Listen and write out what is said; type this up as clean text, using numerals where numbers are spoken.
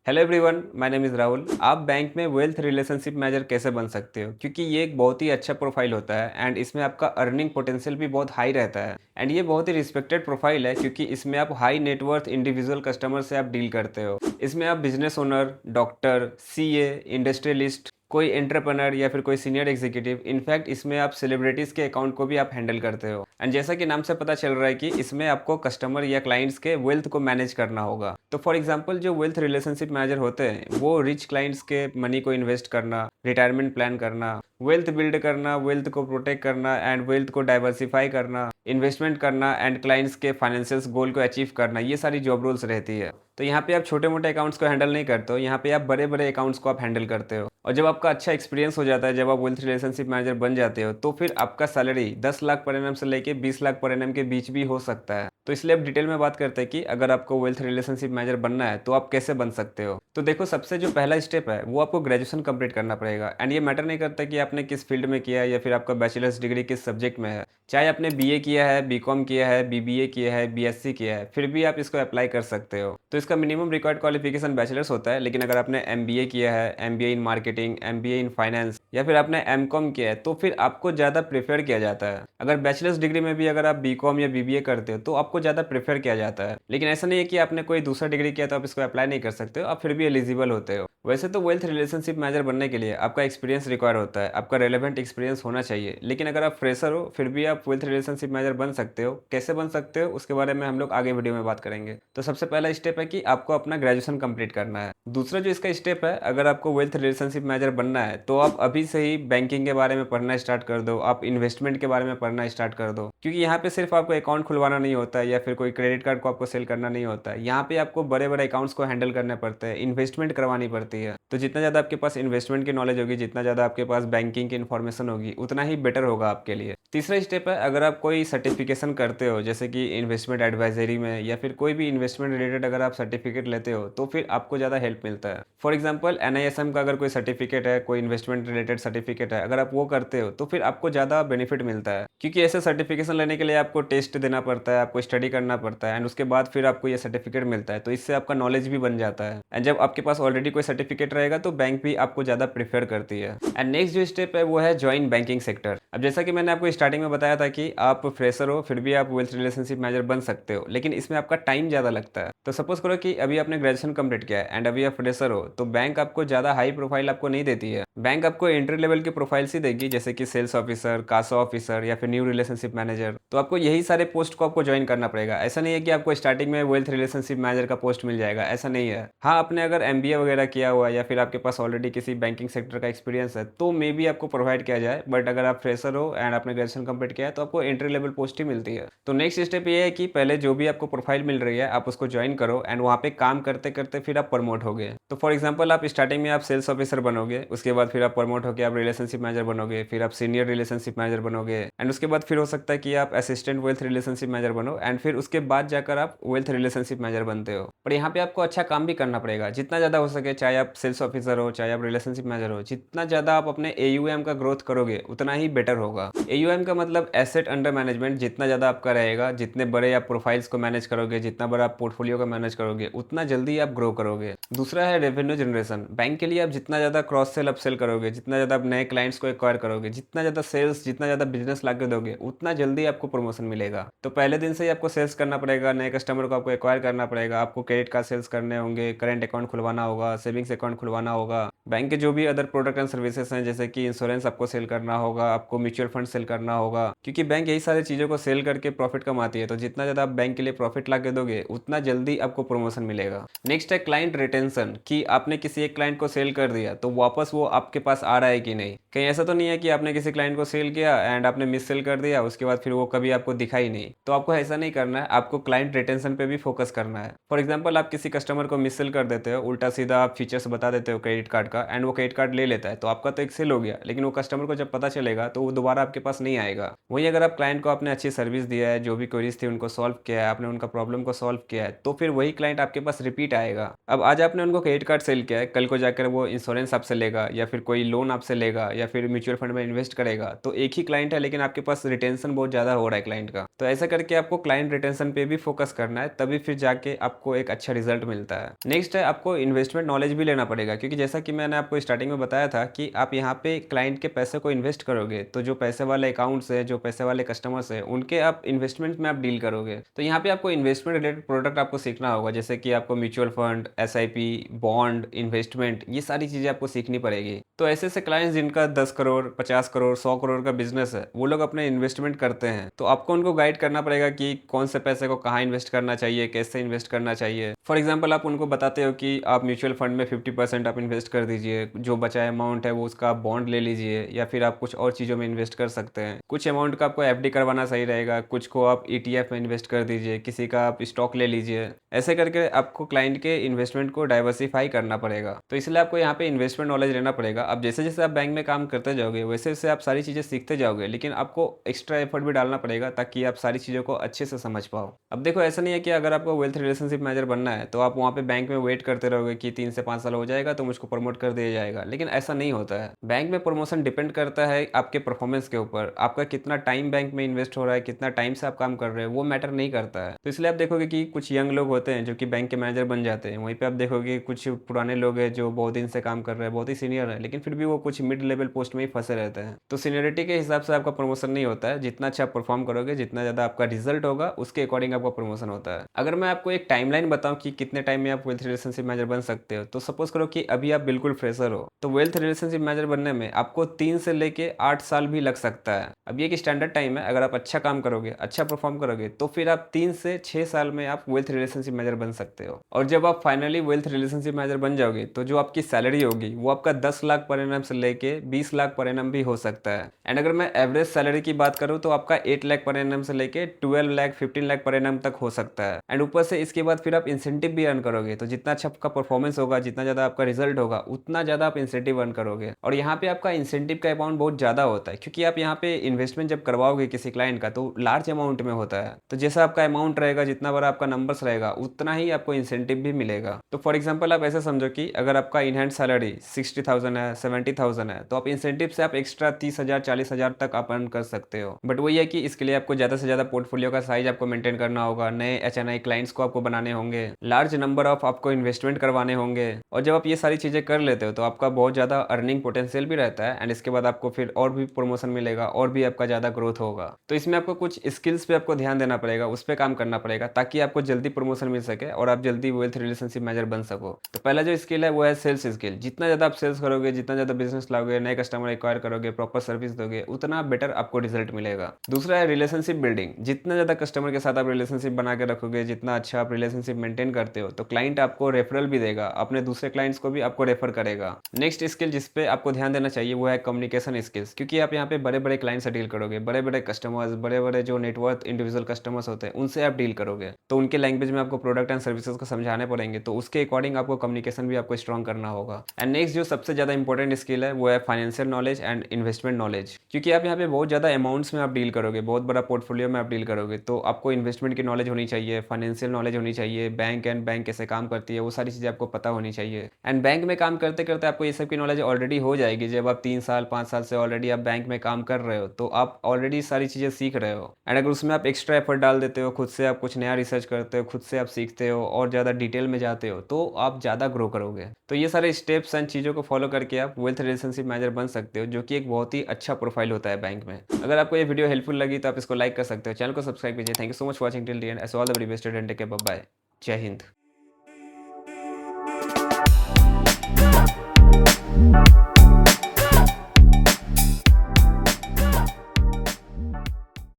Hello everyone, my name is Rahul. आप bank में wealth relationship manager कैसे बन सकते हो? क्योंकि ये एक बहुत ही अच्छा प्रोफाइल होता है एंड इसमें आपका अर्निंग पोटेंशियल भी बहुत हाई रहता है एंड ये बहुत ही रिस्पेक्टेड प्रोफाइल है क्योंकि इसमें आप हाई नेटवर्थ इंडिविजुअल कस्टमर से आप डील करते हो। इसमें आप business owner, doctor, CA, industrialist, कोई एंटरप्रेन्योर या फिर कोई सीनियर एग्जीक्यूटिव, इनफैक्ट इसमें आप सेलिब्रिटीज़ के अकाउंट को भी आप हैंडल करते हो। एंड जैसा कि नाम से पता चल रहा है कि इसमें आपको कस्टमर या क्लाइंट्स के वेल्थ को मैनेज करना होगा। तो फॉर एग्जांपल जो वेल्थ रिलेशनशिप मैनेजर होते हैं वो रिच क्लाइंट्स के मनी को इन्वेस्ट करना, रिटायरमेंट प्लान करना, वेल्थ बिल्ड करना, वेल्थ को प्रोटेक्ट करना एंड वेल्थ को डाइवर्सिफाई करना, इन्वेस्टमेंट करना एंड क्लाइंट्स के फाइनेंशियल गोल को अचीव करना, ये सारी जॉब रोल्स रहती है। तो यहाँ पे आप छोटे मोटे अकाउंट्स को हैंडल नहीं करते हो, यहाँ पे आप बड़े बड़े अकाउंट्स को आप हैंडल करते हो। और जब आपका अच्छा एक्सपीरियंस हो जाता है, जब आप वेल्थ रिलेशनशिप मैनेजर बन जाते हो, तो फिर आपका सैलरी 10 लाख पर एनम से लेके 20 लाख पर एनम के बीच भी हो सकता है। तो इसलिए अब डिटेल में बात करते हैं कि अगर आपको वेल्थ रिलेशनशिप मैनेजर बनना है तो आप कैसे बन सकते हो। तो देखो, सबसे जो पहला स्टेप है वो आपको ग्रेजुएशन कंप्लीट करना पड़ेगा एंड ये मैटर नहीं करता कि आपने किस फील्ड में किया है या फिर आपका बैचलर्स डिग्री किस सब्जेक्ट में है। चाहे आपने बीए किया है, बीकॉम किया है, बीबीए किया है, बीएससी किया है, फिर भी आप इसको अप्लाई कर सकते हो। तो इसका मिनिमम रिक्वायर्ड क्वालिफिकेशन बैचलर्स होता है, लेकिन अगर आपने एमबीए किया है, MBA in marketing, MBA in finance या फिर आपने एमकॉम किया है तो फिर आपको ज़्यादा प्रेफर किया जाता है। अगर बैचलर्स डिग्री में भी अगर आप बीकॉम या बीबीए करते हो तो आपको ज़्यादा प्रेफर किया जाता है। लेकिन ऐसा नहीं है कि आपने कोई दूसरा डिग्री किया तो आप इसको अप्लाई नहीं कर सकते हो, आप फिर भी एलिजिबल होते हो। वैसे तो वेल्थ रिलेशनशिप मैनेजर बनने के लिए आपका एक्सपीरियंस रिक्वायर होता है, आपका रेलेवेंट एक्सपीरियंस होना चाहिए। लेकिन अगर आप फ्रेशर हो फिर भी आप वेल्थ रिलेशनशिप मैनेजर बन सकते हो। कैसे बन सकते हो उसके बारे में हम लोग आगे वीडियो में बात करेंगे। तो सबसे पहला स्टेप है कि आपको अपना ग्रेजुएशन कंप्लीट करना है। दूसरा जो इसका स्टेप है, अगर आपको वेल्थ रिलेशनशिप मैनेजर बनना है तो आप अभी से ही बैंकिंग के बारे में पढ़ना स्टार्ट कर दो, आप इन्वेस्टमेंट के बारे में पढ़ना स्टार्ट कर दो। क्योंकि यहाँ पे सिर्फ आपको अकाउंट खुलवाना नहीं होता है या फिर कोई क्रेडिट कार्ड को आपको सेल करना नहीं होता है, यहाँ पे आपको बड़े बड़े अकाउंट्स को हैंडल करने पड़ते हैं, इन्वेस्टमेंट करवानी पड़ती है। तो जितना ज़्यादा आपके पास इन्वेस्टमेंट की नॉलेज होगी, जितना ज़्यादा आपके पास बैंकिंग की इन्फॉर्मेशन होगी, उतना ही बेटर होगा आपके लिए। तीसरा स्टेप है, अगर आप कोई सर्टिफिकेशन करते हो जैसे कि इन्वेस्टमेंट एडवाइजरी में या फिर कोई भी इन्वेस्टमेंट रिलेटेड अगर आप सर्टिफिकेट लेते हो तो फिर आपको ज़्यादा हेल्प मिलता है। फॉर एग्जांपल एनआईएसएम का अगर कोई सर्टिफिकेट है, कोई इन्वेस्टमेंट रिलेटेड सर्टिफिकेट है, अगर आप वो करते हो तो फिर आपको ज़्यादा बेनिफिट मिलता है। क्योंकि ऐसे सर्टिफिकेशन लेने के लिए आपको टेस्ट देना पड़ता है, आपको स्टडी करना पड़ता है एंड उसके बाद फिर आपको ये सर्टिफिकेट मिलता है। तो इससे आपका नॉलेज भी बन जाता है एंड जब आपके पास ऑलरेडी कोई सर्टिफिकेट रहेगा तो बैंक भी आपको ज़्यादा प्रेफर करती है। एंड नेक्स्ट जो स्टेप है वो है ज्वाइन बैंकिंग सेक्टर। अब जैसा कि मैंने आपको स्टार्टिंग में बताया था कि आप फ्रेशर हो फिर भी आप वेल्थ रिलेशनशिप मैनेजर बन सकते हो, लेकिन इसमें आपका टाइम ज़्यादा लगता है। तो सपोज करो कि अभी आपने ग्रेजुएशन कंप्लीट किया है एंड अभी आप फ्रेशर हो, तो बैंक आपको ज़्यादा हाई प्रोफाइल आपको नहीं देती है। बैंक आपको एंट्री लेवल की प्रोफाइल ही देगी, जैसे कि सेल्स ऑफिसर, कासा ऑफिसर या फिर न्यू रिलेशनशिप मैनेजर। तो आपको यही सारे पोस्ट को आपको ज्वाइन करना पड़ेगा। ऐसा नहीं है कि आपको स्टार्टिंग में वेल्थ रिलेशनशिप मैनेजर का पोस्ट मिल जाएगा, ऐसा नहीं है। हाँ, आपने अगर एमबीए वगैरह किया हुआ है या फिर आपके पास ऑलरेडी किसी बैंकिंग सेक्टर का एक्सपीरियंस है तो मे बी आपको प्रोवाइड किया जाए, बट अगर आप फ्रेशर हो एंड आपने ग्रेजुएशन कंप्लीट किया है तो आपको एंट्री लेवल पोस्ट ही मिलती है। तो नेक्स्ट स्टेप ये है कि पहले जो भी आपको प्रोफाइल मिल रही है आप उसको ज्वाइन करो एंड वहाँ पे काम करते करते फिर आप प्रमोट होगे। तो फॉर एग्जाम्पल आप स्टार्टिंग में आप सेल्स ऑफिसर बनोगे, उसके बाद फिर आप प्रमोट होकर आप रिलेशनशिप मैनेजर बनोगे, फिर आप सीनियर रिलेशनशिप मैनेजर बनोगे एंड उसके बाद फिर हो सकता है कि आप असिस्टेंट वेल्थ रिलेशनशिप मैनेजर बनो एंड फिर उसके बाद जाकर आप वेल्थ रिलेशनशिप मैनेजर बनते हो। पर यहाँ पे आपको अच्छा काम भी करना पड़ेगा जितना ज़्यादा हो सके, चाहे आप सेल्स ऑफिसर हो चाहे आप रिलेशनशिप मैनेजर हो। जितना ज़्यादा आप अपने एयूएम का ग्रोथ करोगे उतना ही बेटर होगा। एयूएम का मतलब एसेट अंडर मैनेजमेंट, जितना ज़्यादा आपका रहेगा, जितने बड़े आप प्रोफाइल्स को मैनेज करोगे, जितना बड़ा आप पोर्टफोलियो को मैनेज करोगे, उतना जल्दी आप ग्रो करोगे। दूसरा है रेवेन्यू जनरेशन। बैंक के लिए आप जितना ज़्यादा क्रॉस सेल अपसेल करोगे, जितना ज़्यादा आप नए क्लाइंट्स को एक्वायर करोगे, जितना ज़्यादा सेल्स, जितना ज़्यादा बिजनेस ला के दोगे, उतना जल्दी आपको प्रमोशन मिलेगा। तो पहले दिन से ही आपको सेल्स करना पड़ेगा, नए कस्टमर को आपको एक्वायर करना पड़ेगा, आपको क्रेडिट कार्ड सेल्स करने होंगे, करेंट अकाउंट खुलवाना होगा, सेविंग्स अकाउंट खुलवाना होगा, बैंक के जो भी अदर प्रोडक्ट एंड सर्विसेज हैं जैसे कि इंश्योरेंस आपको सेल करना होगा, आपको म्यूचुअल फंड सेल करना होगा। क्योंकि बैंक यही सारी चीज़ों को सेल करके प्रॉफिट कमाती है। तो जितना ज़्यादा आप बैंक के लिए प्रॉफिट ला के दोगे उतना जल्दी आपको प्रमोशन मिलेगा। नेक्स्ट है क्लाइंट रिटेंशन, कि आपने किसी एक क्लाइंट को सेल कर दिया तो वापस वो आपके पास आ रहा है कि नहीं। कहीं ऐसा तो नहीं है कि आपने किसी क्लाइंट को सेल किया एंड आपने मिस सेल कर दिया, उसके बाद फिर वो कभी आपको दिखा ही नहीं। तो आपको ऐसा नहीं करना है, आपको क्लाइंट रिटेंशन पे भी फोकस करना है। फॉर एग्जाम्पल आप किसी कस्टमर को मिस सेल कर देते हो, उल्टा सीधा आप फीचर्स बता देते हो क्रेडिट कार्ड का एंड वो क्रेडिट कार्ड ले लेता है, तो आपका तो एक सेल हो गया, लेकिन वो कस्टमर को जब पता चलेगा तो वो दोबारा आपके पास नहीं आएगा। वहीं अगर आप क्लाइंट को आपने अच्छी सर्विस दिया है, जो भी क्वेरीज थी उनको सॉल्व किया है, आपने उनका प्रॉब्लम को सॉल्व किया है, तो फिर वही क्लाइंट आपके पास रिपीट आएगा। अब आज आपने उनको क्रेडिट कार्ड सेल किया है, कल को जाकर वो इंश्योरेंस आपसे लेगा या फिर कोई लोन आपसे लेगा या फिर म्यूचुअल फंड में इन्वेस्ट करेगा, तो एक ही क्लाइंट है लेकिन आपके पास रिटेंशन बहुत ज़्यादा हो रहा है क्लाइंट का। तो ऐसा करके आपको क्लाइंट रिटेंशन पे भी फोकस करना है, तभी फिर जाके आपको एक अच्छा रिजल्ट मिलता है। नेक्स्ट है आपको इन्वेस्टमेंट नॉलेज भी लेना पड़ेगा, क्योंकि जैसा कि मैंने आपको स्टार्टिंग में बताया था कि आप यहाँ पे क्लाइंट के पैसे को इन्वेस्ट करोगे, तो जो पैसे वाले अकाउंट्स है, जो पैसे वाले कस्टमर्स है, उनके आप इन्वेस्टमेंट में आप डील करोगे। तो यहाँ पे आपको इन्वेस्टमेंट रिलेटेड प्रोडक्ट आपको सीखना होगा, जैसे कि आपको mutual fund, SIP, bond, investment, ये सारी चीज़ें आपको सीखनी पड़ेगी। तो ऐसे ऐसे क्लाइंट्स जिनका 10 करोड़, 50 करोड़, 100 करोड़ का बिजनेस है, वो लोग अपने इन्वेस्टमेंट करते हैं, तो आपको उनको गाइड करना पड़ेगा कि कौन से पैसे को कहाँ इन्वेस्ट करना चाहिए, कैसे इन्वेस्ट करना चाहिए। फॉर एग्जाम्पल आप उनको बताते हो कि आप म्यूचुअल फंड में 50% आप इन्वेस्ट कर दीजिए, जो बचा अमाउंट है वो उसका आप बॉन्ड ले लीजिए, या फिर आप कुछ और चीज़ों में इन्वेस्ट कर सकते हैं। कुछ अमाउंट का आपको एफडी करवाना सही रहेगा, कुछ को आप ईटीएफ में इन्वेस्ट कर दीजिए, किसी का आप स्टॉक ले लीजिए। ऐसे करके आपको क्लाइंट के इन्वेस्टमेंट को डाइवर्सिफाई करना पड़ेगा। तो इसलिए आपको यहाँ पे इन्वेस्टमेंट नॉलेज लेना पड़ेगा। अब जैसे जैसे आप बैंक में काम करते जाओगे वैसे वैसे आप सारी चीज़ें सीखते जाओगे, लेकिन आपको एक्स्ट्रा एफर्ट भी डालना पड़ेगा ताकि आप सारी चीज़ों को अच्छे से समझ पाओ। अब देखो, ऐसा नहीं है कि अगर आपको वेल्थ रिलेशनशिप मैनेजर बनना है तो आप वहाँ पे बैंक में वेट करते रहोगे कि 3 से 5 साल हो जाएगा तो मुझको प्रमोट कर दिया जाएगा, लेकिन ऐसा नहीं होता है। बैंक में प्रमोशन डिपेंड करता है आपके परफॉर्मेंस के ऊपर। आपका कितना टाइम बैंक में इन्वेस्ट हो रहा है, कितना टाइम से आप काम कर रहे हो, वो मैटर नहीं करता है। तो इसलिए आप देखोगे कि कुछ यंग लोग होते हैं जो कि बैंक के मैनेजर बन जाते हैं, वहीं पे आप देखोगे कुछ पुराने लोग हैं जो बहुत दिन से काम कर रहे हैं, बहुत ही सीनियर है, लेकिन फिर भी वो कुछ मिड लेवल पोस्ट में ही फंसे रहते हैं। तो सीनियरिटी के हिसाब से आपका प्रमोशन नहीं होता है। जितना अच्छा परफॉर्म करोगे, जितना ज़्यादा आपका रिजल्ट होगा, उसके अकॉर्डिंग आपका प्रमोशन होता है। अगर मैं आपको एक टाइमलाइन बताऊं कि कितने टाइम में आप वेल्थ रिलेशनशिप मैनेजर बन सकते हो, तो सपोज करो कि अभी आप बिल्कुल फ्रेशर हो, तो वेल्थ रिलेशनशिप मैनेजर बनने में आपको 3 से लेके 8 साल भी लग सकता है। अब ये एक स्टैंडर्ड टाइम है। अगर आप अच्छा काम करोगे, अच्छा परफॉर्म करोगे, तो फिर आप 3 से 6 साल में आप वेल्थ रिलेशनशिप मैनेजर बन सकते हो। और जब आप फाइनली वेल्थ रिलेशनशिप मैनेजर बन जाओगे, तो जो आपकी सैलरी होगी वो आपका 10 लाख पर एनम से लेके 20 लाख पर एनम भी हो सकता है। एंड अगर मैं एवरेज सैलरी की बात करूं तो आपका 8 लाख पर एनम से लेके 12 लाख 15 लाख पर एनम तक हो सकता है। एंड ऊपर से इसके बाद फिर आप इंसेंटिव भी अर्न करोगे। तो जितना अच्छा आपका परफॉर्मेंस होगा, जितना ज़्यादा आपका रिजल्ट होगा, उतना ज़्यादा आप इंसेंटिव अर्न करोगे। और यहाँ पे आपका इंसेंटिव का अमाउंट बहुत ज़्यादा होता है, क्योंकि आप यहाँ पे इन्वेस्टमेंट जब करवाओगे किसी क्लाइंट का तो लार्ज अमाउंट में होता है। तो जैसा आपका अमाउंट रहेगा, जितना बड़ा आपका नंबर्स रहेगा, उतना ही आपको इंसेंटिव भी मिलेगा। तो फॉर एग्जाम्पल आप ऐसा समझो कि अगर आपका इन हैंड सैलरी 60,000 है, 70,000 है, तो आप इंसेंटिव से आप एक्स्ट्रा 30,000 40,000 तक आप अर्न कर सकते हो। बट वही है कि इसके लिए आपको ज़्यादा से ज़्यादा पोर्टफोलियो का साइज आपको मेंटेन करना होगा, नए एचएनआई क्लाइंट्स को आपको बनाने होंगे, लार्ज नंबर ऑफ आपको इन्वेस्टमेंट करवाने होंगे। और जब आप ये सारी चीज़ें कर लेते हो तो आपका बहुत ज़्यादा अर्निंग पोटेंशियल भी रहता है। एंड इसके बाद आपको फिर और भी प्रमोशन मिलेगा और भी आपका ज़्यादा ग्रोथ होगा। तो इसमें आपको कुछ स्किल्स पे आपको ध्यान देना पड़ेगा, उस पर काम करना पड़ेगा, ताकि आपको जल्दी प्रमोशन मिल सके और आप जल्दी वेल्थ रिलेशनशिप मैनेजर बन सको। तो पहला जो स्किल है वो है सेल्स स्किल। जितना ज़्यादा आप सेल्स करोगे, जितना ज़्यादा बिजनेस लाओगे, नए कस्टमर एक्वायर करोगे, प्रॉपर सर्विस दोगे, उतना बेटर आपको रिजल्ट मिलेगा। दूसरा है रिलेशनशिप बिल्डिंग। जितना ज़्यादा कस्टमर के साथ आप रिलेशनशिप बना के रखोगे, जितना अच्छा आप रिलेशनशिप मेंटेन करते हो, तो क्लाइंट आपको रेफरल भी देगा, अपने दूसरे क्लाइंट्स को भी आपको रेफर करेगा। नेक्स्ट स्किल जिस पे आपको ध्यान देना चाहिए वो है कम्युनिकेशन स्किल्स, क्योंकि आप यहाँ पे बड़े बड़े क्लाइंट से डील करोगे, बड़े बड़े कस्टमर्स, बड़े बड़े जो नेटवर्थ इंडिविजुअल कस्टमर्स होते हैं, उनसे आप डील करोगे, तो उनके लैंग्वेज में आपको प्रोडक्ट एंड सर्विसेज को समझाने पड़ेंगे। तो उसके अकॉर्डिंग आपको कम्युनिकेशन भी आपको स्ट्रॉन्ग करना होगा। एंड नेक्स्ट जो सबसे ज़्यादा इंपॉर्टेंट स्किल है वो है financial knowledge and investment knowledge, क्योंकि आप यहाँ पे बहुत ज़्यादा अमाउंट्स में आप डील करोगे, बहुत बड़ा पोर्टफोलियो में आप डील करोगे, तो आपको इन्वेस्टमेंट की नॉलेज होनी चाहिए, फाइनेंशियल नॉलेज होनी चाहिए, बैंक एंड बैंक कैसे काम करती है, वो सारी चीज़ें आपको पता होनी चाहिए। एंड बैंक में काम करते करते आपको ये सब की नॉलेज ऑलरेडी हो जाएगी। जब आप 3 साल 5 साल से ऑलरेडी आप बैंक में काम कर रहे हो, तो आप ऑलरेडी सारी चीज़ें सीख रहे हो। एंड अगर उसमें आप एक्स्ट्रा एफर्ट डाल देते हो, खुद से आप कुछ नया रिसर्च करते हो, खुद से आप सीखते हो और ज़्यादा डिटेल में जाते हो, तो आप ज़्यादा ग्रो करोगे। तो ये सारे स्टेप्स एंड चीज़ों को फॉलो करके आप वेल्थ रिलेशनशिप मैनेजर बन सकते हो, जो कि एक बहुत ही अच्छा प्रोफाइल होता है बैंक में। अगर आपको ये वीडियो हेल्पफुल लगी तो आप इसको लाइक कर सकते हो, चैनल को सब्सक्राइब कीजिए। Thank you so much watching till the end. As all the very best, take care, bye bye, Jai Hind.